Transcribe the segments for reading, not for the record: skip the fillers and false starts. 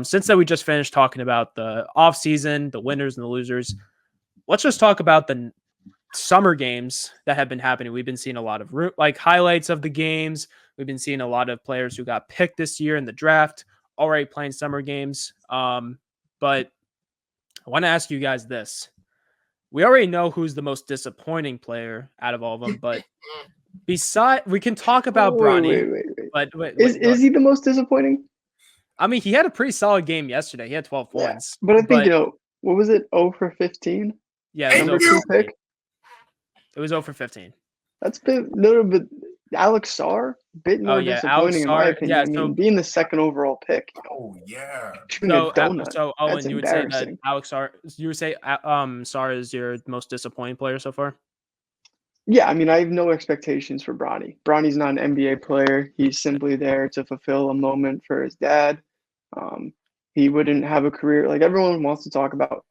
Since that we just finished talking about the offseason, the winners and the losers, let's just talk about the summer games that have been happening. We've been seeing a lot of highlights of the games. We've been seeing a lot of players who got picked this year in the draft already playing summer games. But I want to ask you guys this. We already know who's the most disappointing player out of all of them, but we can talk about Bronny. Wait. But is he the most disappointing? I mean, he had a pretty solid game yesterday. He had 12 points. But I think, what was it? 0 for 15? Yeah, it was number 2 pick. It was 0 for 15. That's been a little bit. Alex Sarr, bit more disappointing in my opinion. Yeah, I mean, being the second overall pick. Oh yeah. So Owen, you would say that Alex Sarr. You would say Sarr is your most disappointing player so far. Yeah, I mean, I have no expectations for Bronny. Bronny's not an NBA player. He's simply there to fulfill a moment for his dad. He wouldn't have a career like everyone wants to talk about.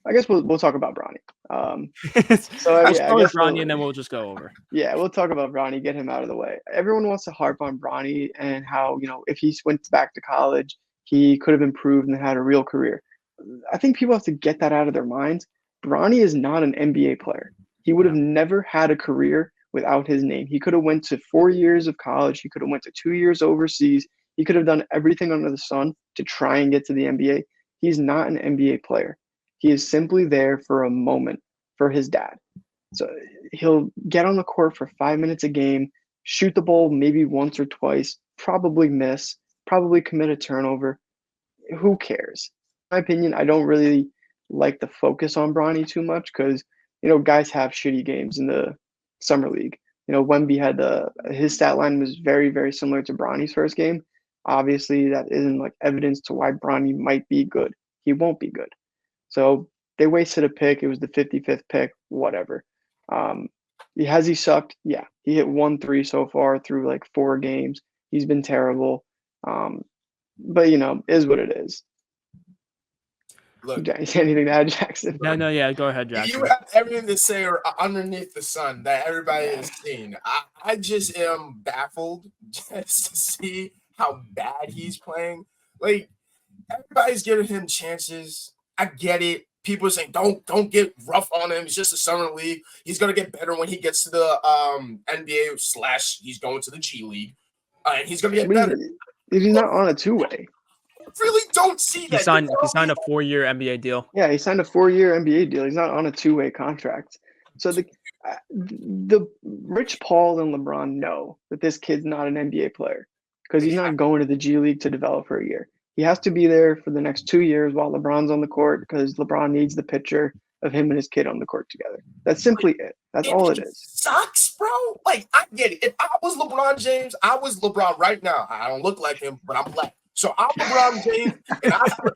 I guess we'll talk about Bronny. I guess Bronny, and then we'll just go over. Yeah, we'll talk about Bronny, get him out of the way. Everyone wants to harp on Bronny and how, if he went back to college, he could have improved and had a real career. I think people have to get that out of their minds. Bronny is not an NBA player. He would have never had a career without his name. He could have went to 4 years of college. He could have went to 2 years overseas. He could have done everything under the sun to try and get to the NBA. He's not an NBA player. He is simply there for a moment for his dad. So he'll get on the court for 5 minutes a game, shoot the ball maybe once or twice, probably miss, probably commit a turnover. Who cares? In my opinion, I don't really like the focus on Bronny too much because, guys have shitty games in the summer league. Wemby had his stat line was very, very similar to Bronny's first game. Obviously, that isn't evidence to why Bronny might be good. He won't be good. So they wasted a pick. It was the 55th pick, whatever. Has he sucked? Yeah. He hit 1 3 so far through 4 games. He's been terrible. But, is what it is. Look, anything to add, Jackson? No, yeah, go ahead, Jackson. You have everything to say underneath the sun that everybody has seen. I just am baffled just to see how bad he's playing. Everybody's giving him chances. I get it. People are saying don't get rough on him. It's just a summer league. He's gonna get better when he gets to the NBA / he's going to the G League, and he's gonna get better. He's not on a 2-way. I really don't see that. He signed a 4-year NBA deal. Yeah, he signed a 4-year NBA deal. He's not on a 2-way contract. So the Rich Paul and LeBron know that this kid's not an NBA player because he's not going to the G League to develop for a year. He has to be there for the next 2 years while LeBron's on the court because LeBron needs the picture of him and his kid on the court together. That's simply it. That's all it is. Sucks, bro. I get it. If I was LeBron James, I was LeBron right now. I don't look like him, but I'm black. So I'm LeBron James,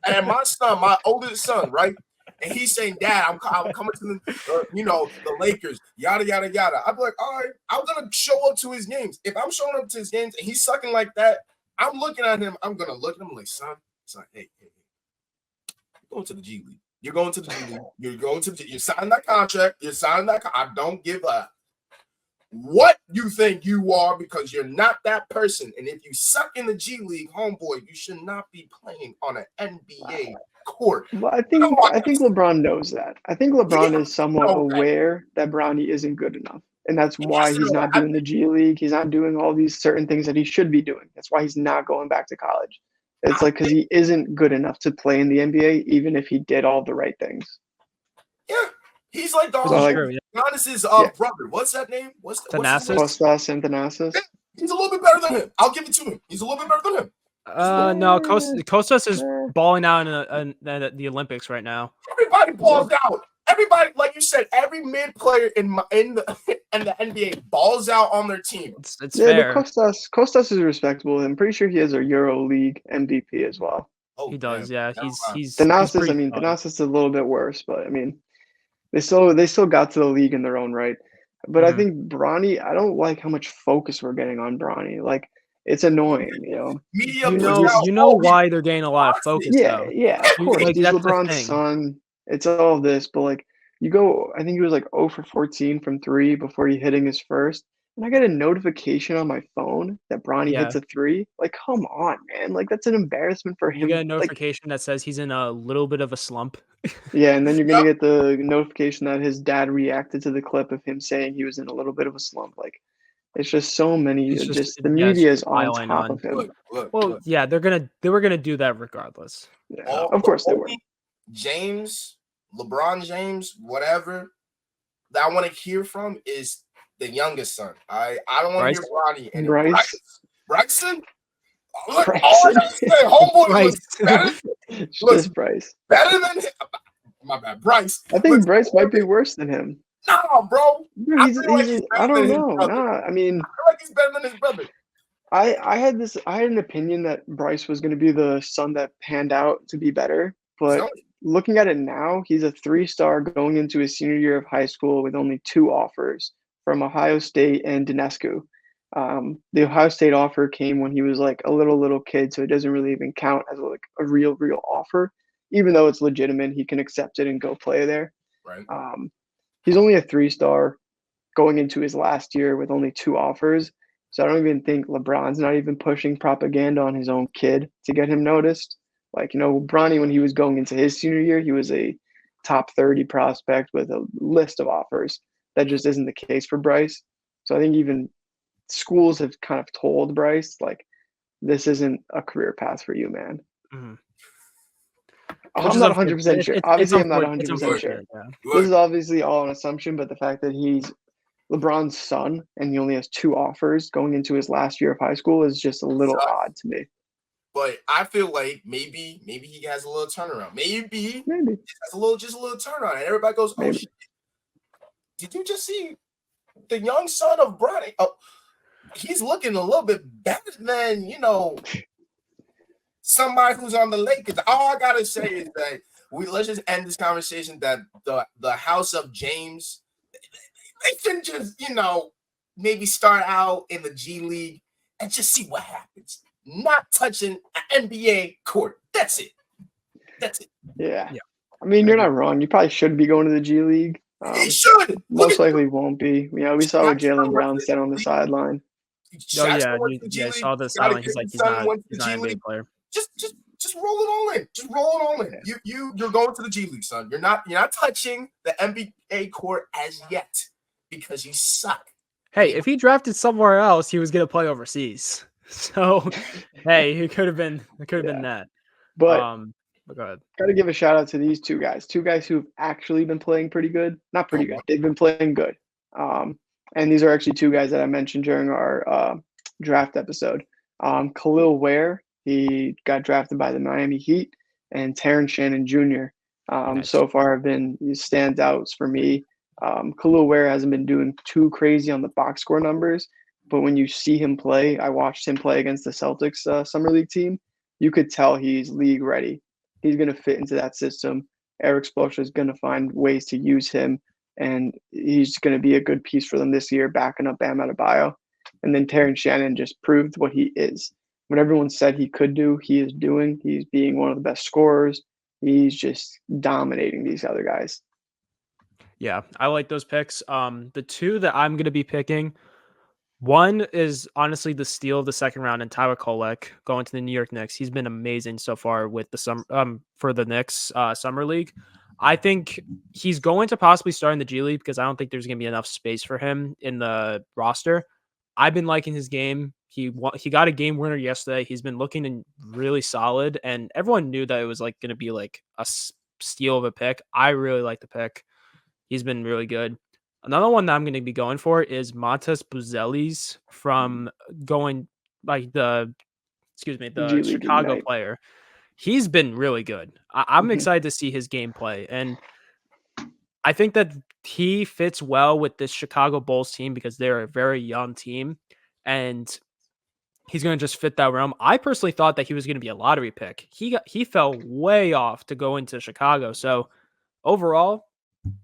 and my son, my oldest son, right? And he's saying, "Dad, I'm coming to the Lakers, yada yada yada." I'm like, all right, I'm gonna show up to his games. If I'm showing up to his games and he's sucking like that, I'm looking at him. I'm gonna look at him like, son, hey, you're going to the G League. You're going to the G League. You're signing that contract. I don't give up what you think you are because you're not that person. And if you suck in the G League, homeboy, you should not be playing on an NBA court. Well, I think LeBron knows that. I think LeBron is somewhat aware that Bronny isn't good enough. And that's why he's not doing the G League. He's not doing all these certain things that he should be doing. That's why he's not going back to college. It's because he isn't good enough to play in the NBA, even if he did all the right things. Yeah. He's like Giannis's brother. What's that name? Thanasis? Kostas and Thanasis. He's a little bit better than him. I'll give it to him. He's a little bit better than him. No, Kostas is balling out in the Olympics right now. Everybody balls out. Everybody, like you said, every mid player in the NBA balls out on their team. It's fair. But Kostas is respectable. I'm pretty sure he has a Euro League MVP as well. He does, yeah. He's Thanasis. Thanasis is a little bit worse, but they still got to the league in their own right. But I think Bronny, I don't like how much focus we're getting on Bronny. It's annoying, Media why they're getting a lot of focus. Yeah, of course. He's LeBron's son. It's all this, but you go. I think he was 0 for 14 from 3 before he hitting his first. and I get a notification on my phone that Bronny Yeah. hits a three. Like, come on, man. Like, that's an embarrassment for You get a him. Like, notification that says he's in a little bit of a slump. yeah, and then you're gonna Yep. get the notification that his dad reacted to the clip of him saying he was in a little bit of a slump. Like, it's just so many. It's just Just the it's media just is on piling top of on. him. Well, yeah, they were gonna do that regardless. Yeah, So of The course they were. only James, LeBron James, whatever that I want to hear from is the youngest son. I don't want to Bryce? hear Bronny and Bryce. Bryson. Look, all I Bryson. gotta say, homeboy Bryce. looks better, It's looks just Bryce. better than him. My bad, Bryce. I think Looks Bryce might be better- worse than him. Nah, bro. Bro, I feel like he's I better don't than his know. brother. Nah, I mean, I feel like he's better than his brother. I had an opinion that Bryce was going to be the son that panned out to be better, but So, looking at it now, he's a three-star going into his senior year of high school with only two offers from Ohio State and Dinescu. The Ohio State offer came when he was like a little kid, so it doesn't really even count as like a real offer. Even though it's legitimate, he can accept it and go play there. right. Um, he's only a three-star going into his last year with only two offers. So I don't even think LeBron's not even pushing propaganda on his own kid to get him noticed. Like, Bronny, when he was going into his senior year, he was a top 30 prospect with a list of offers. That just isn't the case for Bryce. So I think even schools have kind of told Bryce, like, this isn't a career path for you, man. Mhm. Which I'm is not unfortunate. 100% sure. Obviously, I'm not It's 100% sure. unfortunate. Yeah. This Look, is obviously all an assumption, but the fact that he's LeBron's son and he only has two offers going into his last year of high school is just a little odd to me. but I feel like maybe he has a little turnaround. Maybe he Maybe. has just a little turnaround, and everybody goes, "Oh Maybe. shit! Did you just see the young son of Bronny? Oh, he's looking a little bit better than somebody who's on the Lakers." All I gotta say is that let's just end this conversation that the house of James, they can just maybe start out in the G League and just see what happens. Not touching an NBA court. That's it. Yeah. Yeah. I mean, you're not wrong. You probably should be going to the G League. He should. Most likely won't be. We saw what Jalen Shaq Brown said on the sideline. Oh yeah, went to the G I League. saw the Scottie sideline. He's like Pippen's son went to he's the not G an NBA League. player. Just roll it all in. Just roll it all in. You're going to the G League, son. You're not touching the NBA court as yet because you suck. Hey, if he drafted somewhere else, he was gonna play overseas. So, hey, it could have been that. But But go ahead. got to give a shout out to these two guys who've actually been playing pretty good. Not pretty good. Okay. They've been playing good. And these are actually two guys that I mentioned during our draft episode. Khalil Ware, he got drafted by the Miami Heat, and Terrence Shannon Jr. Nice. So far have been standouts for me. Khalil Ware hasn't been doing too crazy on the box score numbers, but when you see him play, I watched him play against the Celtics summer league team. You could tell he's league ready. He's going to fit into that system. Eric Spoelstra is going to find ways to use him, and he's going to be a good piece for them this year, backing up Bam Adebayo. And then Terrence Shannon just proved what he is. What everyone said he could do, he is doing. He's being one of the best scorers. He's just dominating these other guys. Yeah, I like those picks. The two that I'm going to be picking, one is honestly the steal of the second round, and Tyler Kolek going to the New York Knicks. He's been amazing so far with the for the Knicks summer league. I think he's going to possibly start in the G League because I don't think there's going to be enough space for him in the roster. I've been liking his game. He got a game winner yesterday. He's been looking really solid, and everyone knew that it was like going to be like a steal of a pick. I really like the pick. He's been really good. Another one that I'm going to be going for is Montes Buzelis from going like the G League Chicago Ignite. player. He's been really good. I'm Mhm. excited to see his gameplay, and I think that he fits well with this Chicago Bulls team because they're a very young team, and he's going to just fit that realm. I personally thought that he was going to be a lottery pick. He fell way off to go into Chicago. So overall,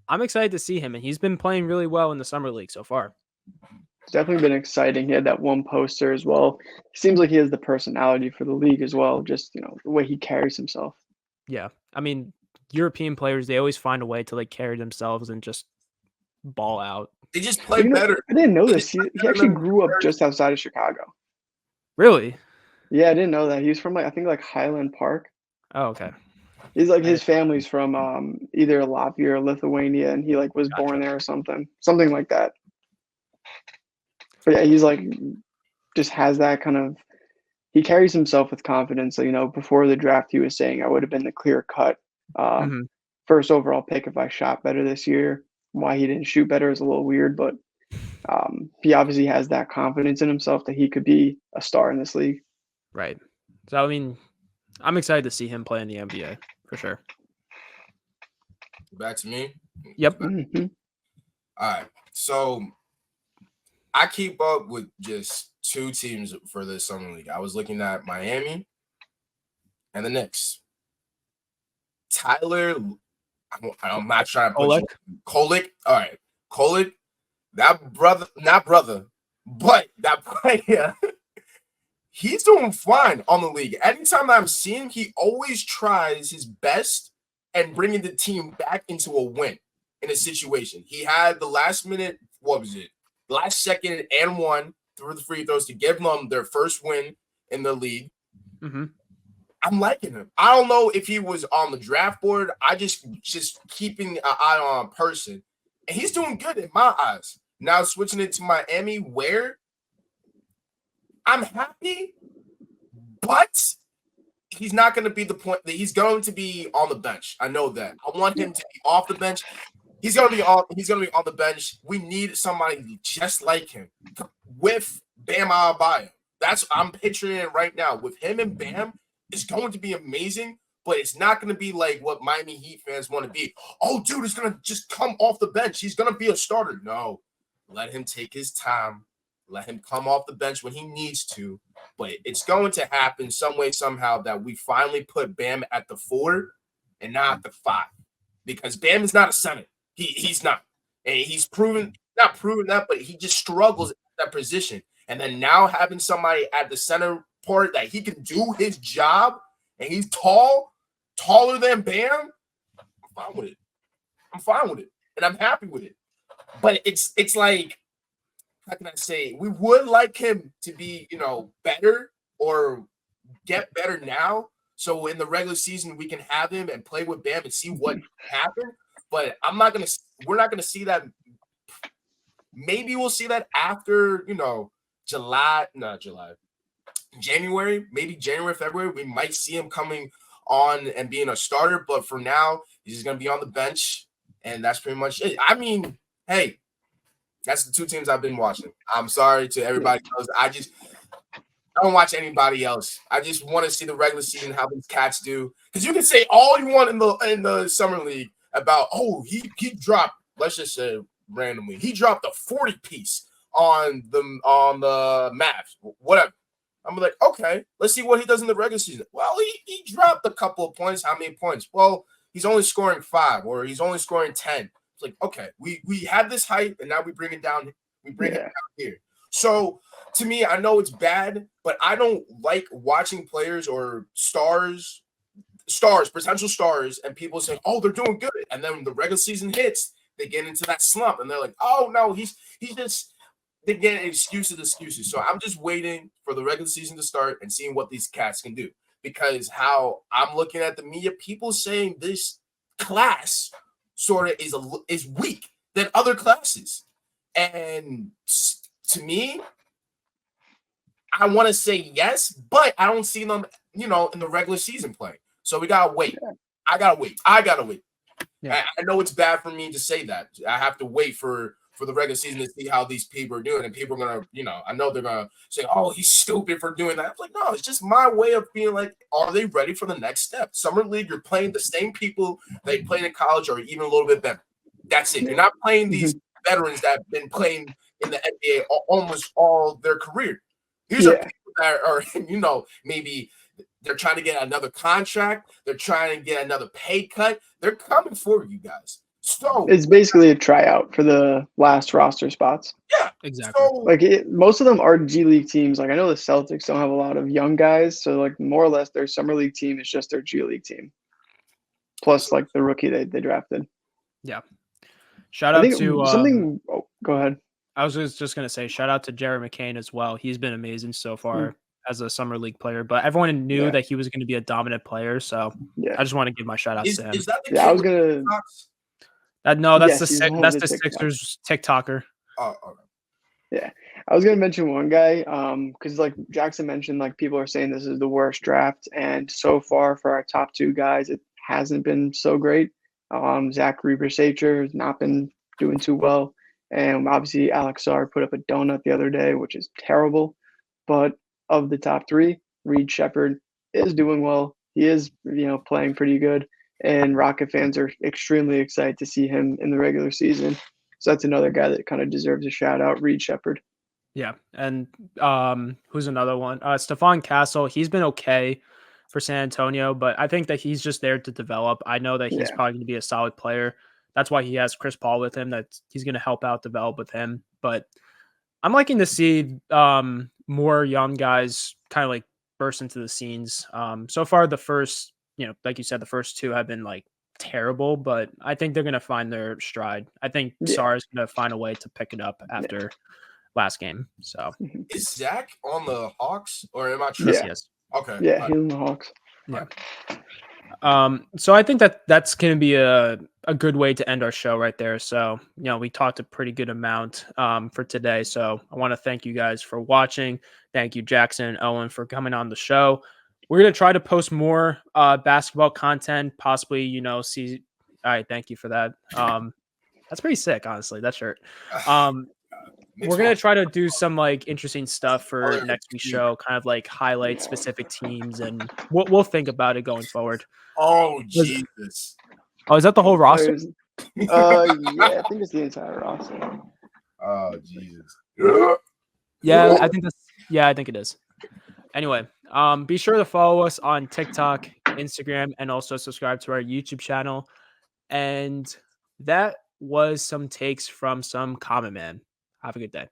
I'm excited to see him, and he's been playing really well in the summer league so far. It's definitely been exciting. He had that one poster as well. Seems like he has the personality for the league as well. Just the way he carries himself. Yeah, I mean, European players, they always find a way to like carry themselves and just ball out. They just play better. I didn't know this. He actually grew up just outside of Chicago. Really? Yeah, I didn't know that. He was from I think Highland Park. Oh, okay. He's his family's from either Latvia or Lithuania, and he was born there or something like that. But yeah, he's just has that kind of. He carries himself with confidence. So, before the draft, he was saying, "I would have been the clear cut first overall pick if I shot better this year." Why he didn't shoot better is a little weird, but he obviously has that confidence in himself that he could be a star in this league. Right. So, I mean, I'm excited to see him play in the NBA for sure. Back to me? Yep. Mm-hmm. All right. So I keep up with just two teams for this summer league. I was looking at Miami and the Knicks. Tyler, I'm not trying to put Kolek. All right. Kolek, that brother, not brother, but that player, he's doing fine on the league. Anytime I'm seeing him, he always tries his best and bringing the team back into a win in a situation. He had the last minute, last second and one through the free throws to give them their first win in the league. Mm-hmm. I'm liking him. I don't know if he was on the draft board. I just keeping an eye on a person. And he's doing good in my eyes. Now switching it to Miami, where I'm happy, but he's not going to be the point that he's going to be on the bench. I know that. I want him to be off the bench. He's going to be on the bench. We need somebody just like him with Bam Adebayo. I'm picturing it right now. With him and Bam, it's going to be amazing, but it's not going to be like what Miami Heat fans want to be. Oh, dude, he's going to just come off the bench. He's going to be a starter. No, let him take his time. Let him come off the bench when he needs to. But it's going to happen some way, somehow, that we finally put Bam at the 4 and not at the 5. Because Bam is not a center. He's not. And he's not proven that, but he just struggles at that position. And then now having somebody at the center part that he can do his job, and he's taller than Bam, I'm fine with it. And I'm happy with it. But it's like, how can I say? We would like him to be, better or get better now. So in the regular season, we can have him and play with Bam and see what happens. But we're not gonna see that. Maybe we'll see that after, January, maybe January, February. We might see him coming on and being a starter. But for now, he's just gonna be on the bench, and that's pretty much it. I mean, hey. That's the two teams I've been watching. I'm sorry to everybody else. I don't watch anybody else. I just want to see the regular season, how these cats do. Because you can say all you want in the summer league about, he dropped, let's just say randomly, he dropped a 40-piece on the Mavs, whatever. I'm like, okay, let's see what he does in the regular season. Well, he dropped a couple of points. How many points? Well, he's only scoring 5 or he's only scoring 10. It's like, okay, we had this hype and now we bring it down. We bring it down here. So to me, I know it's bad, but I don't like watching players or potential stars, and people say, oh, they're doing good. And then when the regular season hits, they get into that slump and they're like, oh no, they get excuses. So I'm just waiting for the regular season to start and seeing what these cats can do. Because how I'm looking at the media, people saying this class sort of is weak than other classes. And to me, I want to say yes, but I don't see them, in the regular season play. So we got to wait. I got to wait. Yeah. I know it's bad for me to say that. I have to wait for the regular season to see how these people are doing. And people are going to, I know they're going to say, oh, he's stupid for doing that. I'm like, no, it's just my way of being like, are they ready for the next step? Summer league, you're playing the same people they played in college or even a little bit better. That's it. You're not playing these veterans that have been playing in the NBA almost all their career. These are people that are, maybe they're trying to get another contract. They're trying to get another pay cut. They're coming for you guys. So it's basically a tryout for the last roster spots. Yeah, exactly. So, most of them are G League teams. I know the Celtics don't have a lot of young guys, so more or less their summer league team is just their G League team, plus the rookie they drafted. Yeah. Shout I out think to something. Oh, go ahead. I was just gonna say shout out to Jerry McCain as well. He's been amazing so far as a summer league player, but everyone knew Yeah. that he was going to be a dominant player. So Yeah. I just want to give my shout outs to him. Is that the Yeah, kid I was with gonna. TikToks? No, that's Yes, he's one that's of the the TikTok. Sixers TikToker. Oh, okay. Yeah, I was gonna mention one guy, because like Jackson mentioned, like people are saying this is the worst draft, and so far for our top two guys, it hasn't been so great. Zach Reber-Sacher has not been doing too well, and obviously Alex Sarr put up a donut the other day, which is terrible. But of the top three, Reed Shepherd is doing well. He is, playing pretty good, and Rocket fans are extremely excited to see him in the regular season. So that's another guy that kind of deserves a shout out, Reed Shepherd. Yeah, and who's another one? Stephon Castle. He's been okay for San Antonio, but I think that he's just there to develop. I know that he's Yeah. probably going to be a solid player. That's why he has Chris Paul with him. That he's going to help out develop with him. But I'm liking to see more young guys kind of like burst into the scenes. So far, the first, like you said, the first two have been like terrible, but I think they're going to find their stride. I think Sarr is going to find a way to pick it up after last game. So Is Zach on the Hawks or am I yes, tripping? yes. Okay. Yeah, he's in the Hawks. Yeah. So I think that's going to be a good way to end our show right there. So, we talked a pretty good amount for today. So I want to thank you guys for watching. Thank you, Jackson and Owen, for coming on the show. We're going to try to post more basketball content, possibly, see. All right. Thank you for that. That's pretty sick, honestly, that shirt. We're going to try to do some like interesting stuff for next week's show, kind of like highlight specific teams, and we'll think about it going forward. Oh, Jesus. Oh, is that the whole roster? Yeah, I think it's the entire roster. Oh, Jesus. Yeah, I think it is. Anyway, be sure to follow us on TikTok, Instagram, and also subscribe to our YouTube channel. And that was some takes from some common man. Have a good day.